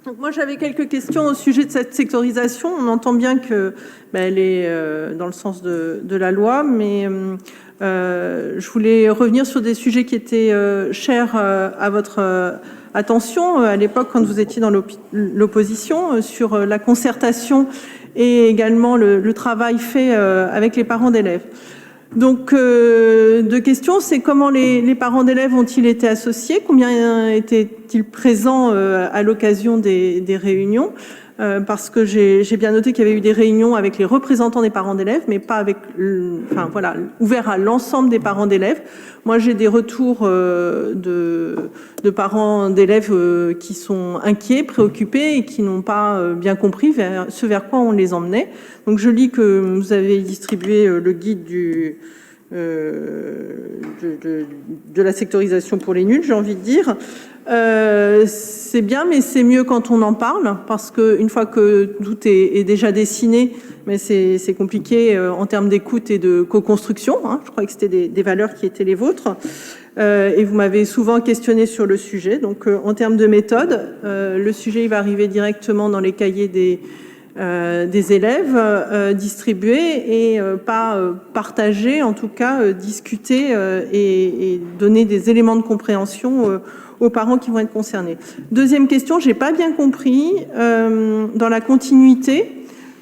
Donc moi, j'avais quelques questions au sujet de cette sectorisation. On entend bien que elle est dans le sens de la loi, mais je voulais revenir sur des sujets qui étaient chers à votre attention à l'époque quand vous étiez dans l'opposition, sur la concertation et également le travail fait avec les parents d'élèves. Donc, deux questions, c'est comment les parents d'élèves ont-ils été associés? Combien étaient-ils présents à l'occasion des réunions? Parce que j'ai bien noté qu'il y avait eu des réunions avec les représentants des parents d'élèves, mais pas avec, enfin voilà, ouvert à l'ensemble des parents d'élèves. Moi, j'ai des retours de parents d'élèves qui sont inquiets, préoccupés et qui n'ont pas bien compris ce vers quoi on les emmenait. Donc, je lis que vous avez distribué le guide de la sectorisation pour les nuls, j'ai envie de dire. C'est bien, mais c'est mieux quand on en parle, parce qu'une fois que tout est déjà dessiné, mais c'est compliqué en termes d'écoute et de co-construction. Je crois que c'était des valeurs qui étaient les vôtres. Et vous m'avez souvent questionné sur le sujet. Donc, en termes de méthode, le sujet il va arriver directement dans les cahiers des élèves, distribués et pas partagés, en tout cas discuter et donner des éléments de compréhension aux parents qui vont être concernés. Deuxième question, j'ai pas bien compris dans la continuité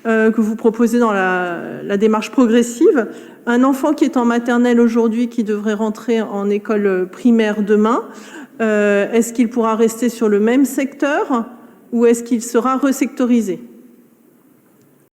que vous proposez dans la démarche progressive, un enfant qui est en maternelle aujourd'hui, qui devrait rentrer en école primaire demain, est-ce qu'il pourra rester sur le même secteur ou est-ce qu'il sera resectorisé?